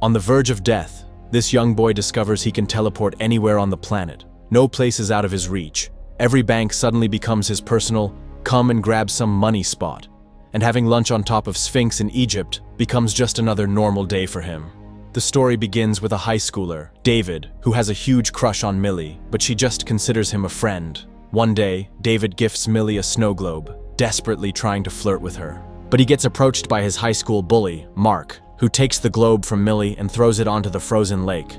On the verge of death, this young boy discovers he can teleport anywhere on the planet. No place is out of his reach. Every bank suddenly becomes his personal come and grab some money spot. And having lunch on top of Sphinx in Egypt becomes just another normal day for him. The story begins with a high schooler, David, who has a huge crush on Millie, but she just considers him a friend. One day, David gifts Millie a snow globe, desperately trying to flirt with her. But he gets approached by his high school bully, Mark, who takes the globe from Millie and throws it onto the frozen lake.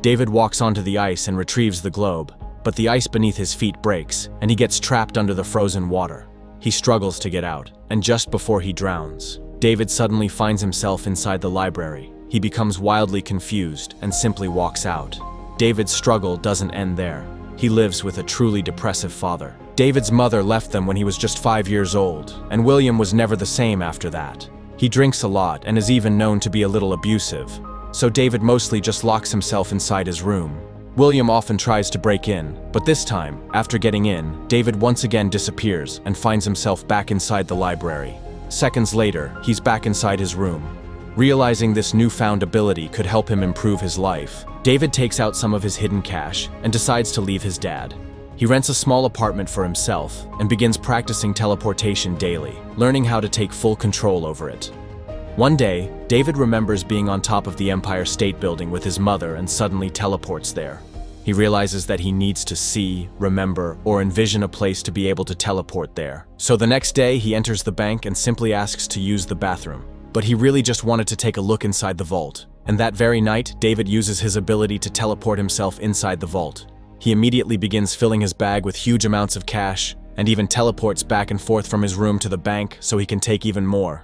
David walks onto the ice and retrieves the globe, but the ice beneath his feet breaks, and he gets trapped under the frozen water. He struggles to get out, and just before he drowns, David suddenly finds himself inside the library. He becomes wildly confused and simply walks out. David's struggle doesn't end there. He lives with a truly depressive father. David's mother left them when he was just 5 years old, and William was never the same after that. He drinks a lot and is even known to be a little abusive, so David mostly just locks himself inside his room. William often tries to break in, but this time, after getting in, David once again disappears and finds himself back inside the library. Seconds later, he's back inside his room. Realizing this newfound ability could help him improve his life, David takes out some of his hidden cash and decides to leave his dad. He rents a small apartment for himself and begins practicing teleportation daily, learning how to take full control over it. One day, David remembers being on top of the Empire State Building with his mother and suddenly teleports there. He realizes that he needs to see, remember, or envision a place to be able to teleport there. So the next day, he enters the bank and simply asks to use the bathroom. But he really just wanted to take a look inside the vault. And that very night, David uses his ability to teleport himself inside the vault. He immediately begins filling his bag with huge amounts of cash, and even teleports back and forth from his room to the bank so he can take even more.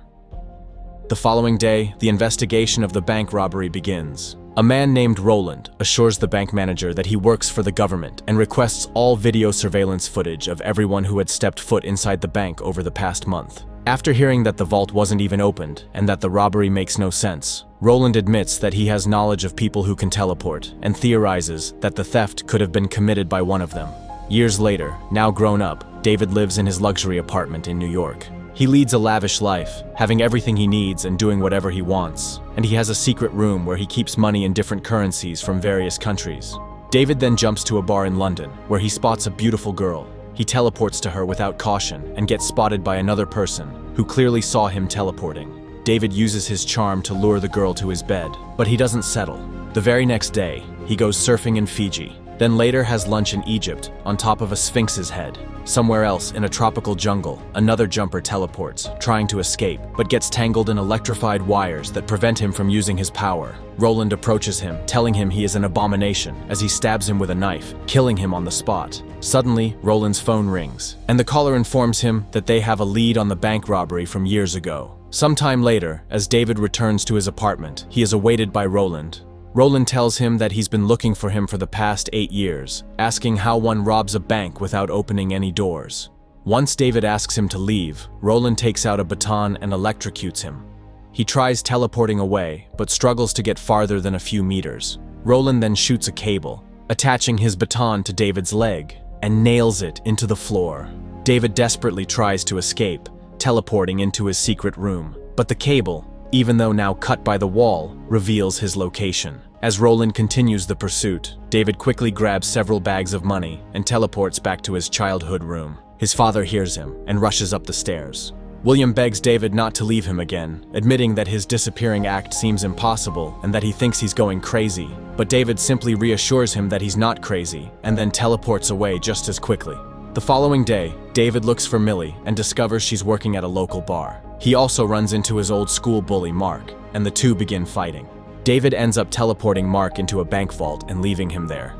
The following day, the investigation of the bank robbery begins. A man named Roland assures the bank manager that he works for the government and requests all video surveillance footage of everyone who had stepped foot inside the bank over the past month. After hearing that the vault wasn't even opened and that the robbery makes no sense, Roland admits that he has knowledge of people who can teleport and theorizes that the theft could have been committed by one of them. Years later, now grown up, David lives in his luxury apartment in New York. He leads a lavish life, having everything he needs and doing whatever he wants, and he has a secret room where he keeps money in different currencies from various countries. David then jumps to a bar in London, where he spots a beautiful girl. He teleports to her without caution and gets spotted by another person who clearly saw him teleporting. David uses his charm to lure the girl to his bed, but he doesn't settle. The very next day, he goes surfing in Fiji, then later has lunch in Egypt on top of a sphinx's head. Somewhere else in a tropical jungle, another jumper teleports, trying to escape, but gets tangled in electrified wires that prevent him from using his power. Roland approaches him, telling him he is an abomination as he stabs him with a knife, killing him on the spot. Suddenly, Roland's phone rings, and the caller informs him that they have a lead on the bank robbery from years ago. Sometime later, as David returns to his apartment, he is awaited by Roland. Roland tells him that he's been looking for him for the past 8 years, asking how one robs a bank without opening any doors. Once David asks him to leave, Roland takes out a baton and electrocutes him. He tries teleporting away, but struggles to get farther than a few meters. Roland then shoots a cable, attaching his baton to David's leg, and nails it into the floor. David desperately tries to escape, teleporting into his secret room, but the cable, even though now cut by the wall, reveals his location. As Roland continues the pursuit, David quickly grabs several bags of money and teleports back to his childhood room. His father hears him and rushes up the stairs. William begs David not to leave him again, admitting that his disappearing act seems impossible and that he thinks he's going crazy. But David simply reassures him that he's not crazy and then teleports away just as quickly. The following day, David looks for Millie and discovers she's working at a local bar. He also runs into his old school bully Mark, and the two begin fighting. David ends up teleporting Mark into a bank vault and leaving him there.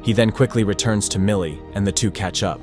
He then quickly returns to Millie, and the two catch up.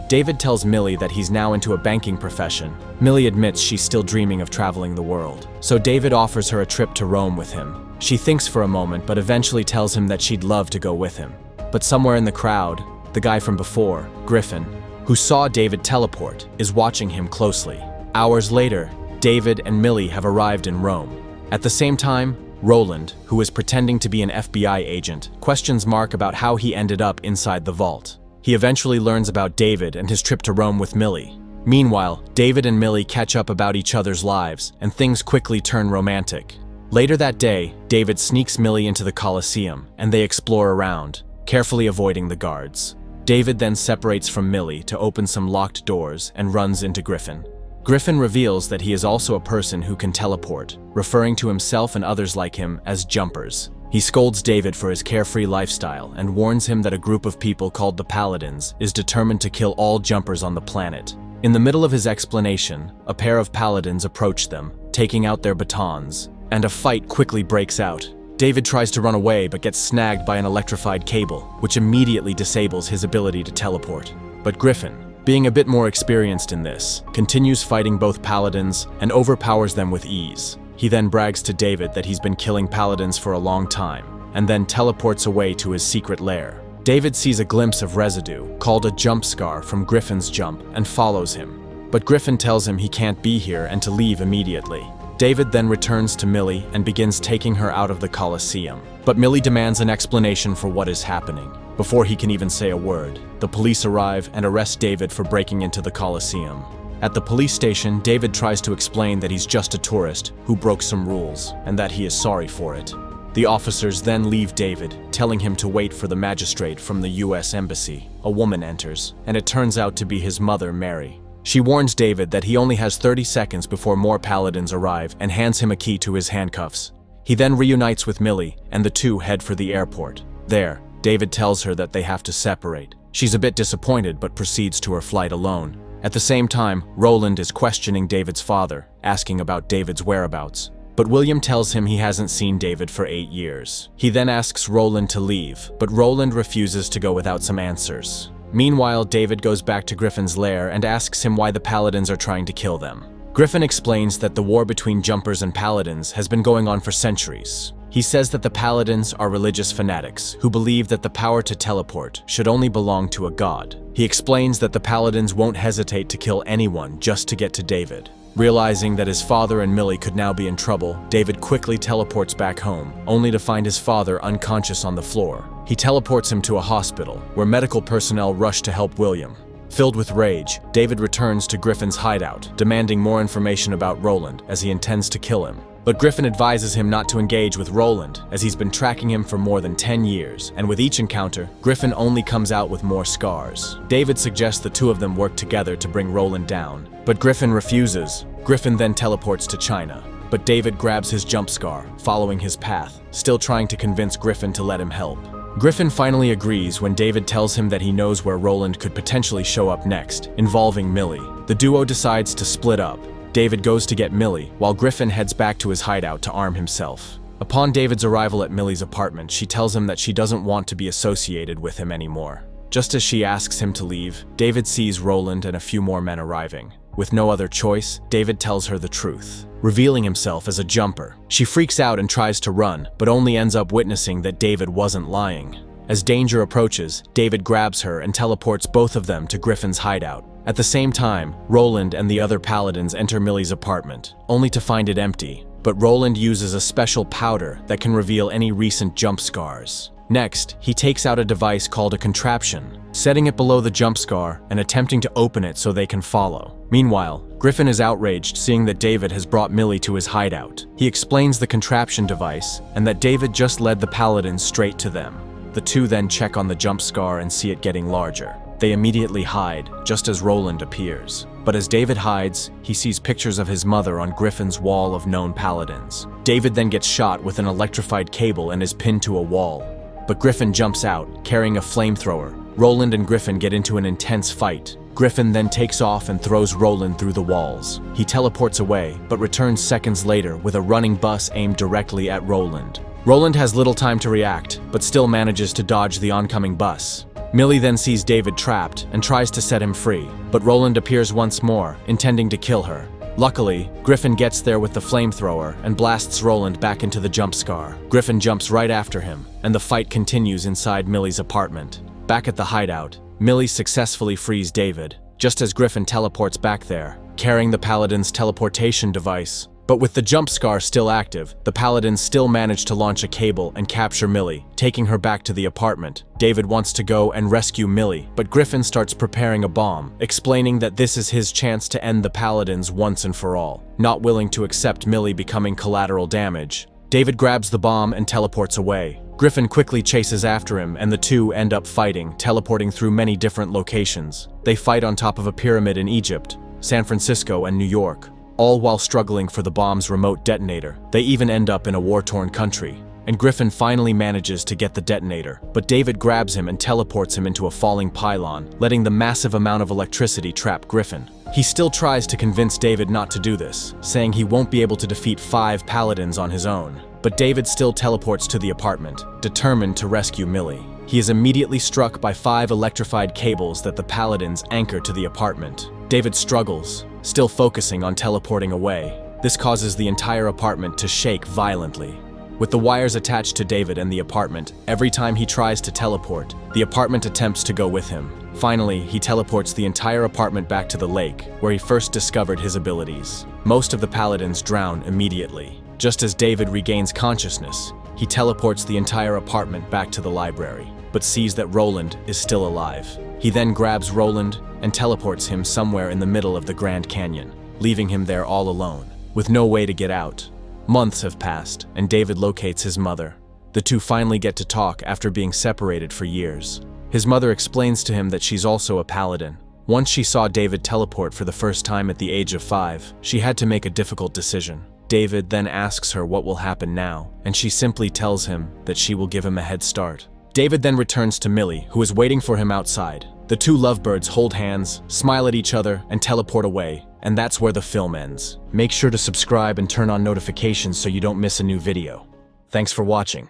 David tells Millie that he's now into a banking profession. Millie admits she's still dreaming of traveling the world, so David offers her a trip to Rome with him. She thinks for a moment, but eventually tells him that she'd love to go with him. But somewhere in the crowd, the guy from before, Griffin, who saw David teleport, is watching him closely. Hours later, David and Millie have arrived in Rome. At the same time, Roland, who is pretending to be an FBI agent, questions Mark about how he ended up inside the vault. He eventually learns about David and his trip to Rome with Millie. Meanwhile, David and Millie catch up about each other's lives, and things quickly turn romantic. Later that day, David sneaks Millie into the Coliseum, and they explore around, carefully avoiding the guards. David then separates from Millie to open some locked doors and runs into Griffin. Griffin reveals that he is also a person who can teleport, referring to himself and others like him as jumpers. He scolds David for his carefree lifestyle and warns him that a group of people called the Paladins is determined to kill all jumpers on the planet. In the middle of his explanation, a pair of Paladins approach them, taking out their batons, and a fight quickly breaks out. David tries to run away but gets snagged by an electrified cable, which immediately disables his ability to teleport. But Griffin, being a bit more experienced in this, continues fighting both Paladins and overpowers them with ease. He then brags to David that he's been killing Paladins for a long time, and then teleports away to his secret lair. David sees a glimpse of residue, called a jump scar from Griffin's jump, and follows him. But Griffin tells him he can't be here and to leave immediately. David then returns to Millie and begins taking her out of the Coliseum. But Millie demands an explanation for what is happening. Before he can even say a word, the police arrive and arrest David for breaking into the Coliseum. At the police station, David tries to explain that he's just a tourist who broke some rules and that he is sorry for it. The officers then leave David, telling him to wait for the magistrate from the US Embassy. A woman enters, and it turns out to be his mother, Mary. She warns David that he only has 30 seconds before more Paladins arrive and hands him a key to his handcuffs. He then reunites with Millie, and the two head for the airport. There, David tells her that they have to separate. She's a bit disappointed but proceeds to her flight alone. At the same time, Roland is questioning David's father, asking about David's whereabouts. But William tells him he hasn't seen David for 8 years. He then asks Roland to leave, but Roland refuses to go without some answers. Meanwhile, David goes back to Griffin's lair and asks him why the Paladins are trying to kill them. Griffin explains that the war between jumpers and Paladins has been going on for centuries. He says that the Paladins are religious fanatics who believe that the power to teleport should only belong to a god. He explains that the Paladins won't hesitate to kill anyone just to get to David. Realizing that his father and Millie could now be in trouble, David quickly teleports back home, only to find his father unconscious on the floor. He teleports him to a hospital, where medical personnel rush to help William. Filled with rage, David returns to Griffin's hideout, demanding more information about Roland, as he intends to kill him. But Griffin advises him not to engage with Roland, as he's been tracking him for more than 10 years, and with each encounter, Griffin only comes out with more scars. David suggests the two of them work together to bring Roland down, but Griffin refuses. Griffin then teleports to China, but David grabs his jump scar, following his path, still trying to convince Griffin to let him help. Griffin finally agrees when David tells him that he knows where Roland could potentially show up next, involving Millie. The duo decides to split up. David goes to get Millie, while Griffin heads back to his hideout to arm himself. Upon David's arrival at Millie's apartment, she tells him that she doesn't want to be associated with him anymore. Just as she asks him to leave, David sees Roland and a few more men arriving. With no other choice, David tells her the truth, revealing himself as a jumper. She freaks out and tries to run, but only ends up witnessing that David wasn't lying. As danger approaches, David grabs her and teleports both of them to Griffin's hideout. At the same time, Roland and the other Paladins enter Millie's apartment, only to find it empty. But Roland uses a special powder that can reveal any recent jump scars. Next, he takes out a device called a contraption, setting it below the jump scar and attempting to open it so they can follow. Meanwhile, Griffin is outraged seeing that David has brought Millie to his hideout. He explains the contraption device and that David just led the Paladins straight to them. The two then check on the jump scar and see it getting larger. They immediately hide, just as Roland appears. But as David hides, he sees pictures of his mother on Griffin's wall of known Paladins. David then gets shot with an electrified cable and is pinned to a wall. But Griffin jumps out, carrying a flamethrower. Roland and Griffin get into an intense fight. Griffin then takes off and throws Roland through the walls. He teleports away, but returns seconds later with a running bus aimed directly at Roland. Roland has little time to react, but still manages to dodge the oncoming bus. Millie then sees David trapped and tries to set him free, but Roland appears once more, intending to kill her. Luckily, Griffin gets there with the flamethrower and blasts Roland back into the jump scar. Griffin jumps right after him, and the fight continues inside Millie's apartment. Back at the hideout, Millie successfully frees David, just as Griffin teleports back there, carrying the Paladin's teleportation device. But with the jump scar still active, the Paladins still manage to launch a cable and capture Millie, taking her back to the apartment. David wants to go and rescue Millie, but Griffin starts preparing a bomb, explaining that this is his chance to end the Paladins once and for all. Not willing to accept Millie becoming collateral damage, David grabs the bomb and teleports away. Griffin quickly chases after him, and the two end up fighting, teleporting through many different locations. They fight on top of a pyramid in Egypt, San Francisco, and New York, all while struggling for the bomb's remote detonator. They even end up in a war-torn country, and Griffin finally manages to get the detonator, but David grabs him and teleports him into a falling pylon, letting the massive amount of electricity trap Griffin. He still tries to convince David not to do this, saying he won't be able to defeat 5 paladins on his own. But David still teleports to the apartment, determined to rescue Millie. He is immediately struck by 5 electrified cables that the paladins anchor to the apartment. David struggles, still focusing on teleporting away. This causes the entire apartment to shake violently. With the wires attached to David and the apartment, every time he tries to teleport, the apartment attempts to go with him. Finally, he teleports the entire apartment back to the lake, where he first discovered his abilities. Most of the paladins drown immediately. Just as David regains consciousness, he teleports the entire apartment back to the library, but sees that Roland is still alive. He then grabs Roland and teleports him somewhere in the middle of the Grand Canyon, leaving him there all alone, with no way to get out. Months have passed, and David locates his mother. The two finally get to talk after being separated for years. His mother explains to him that she's also a paladin. Once she saw David teleport for the first time at the age of 5, she had to make a difficult decision. David then asks her what will happen now, and she simply tells him that she will give him a head start. David then returns to Millie, who is waiting for him outside. The two lovebirds hold hands, smile at each other, and teleport away, and that's where the film ends. Make sure to subscribe and turn on notifications so you don't miss a new video. Thanks for watching.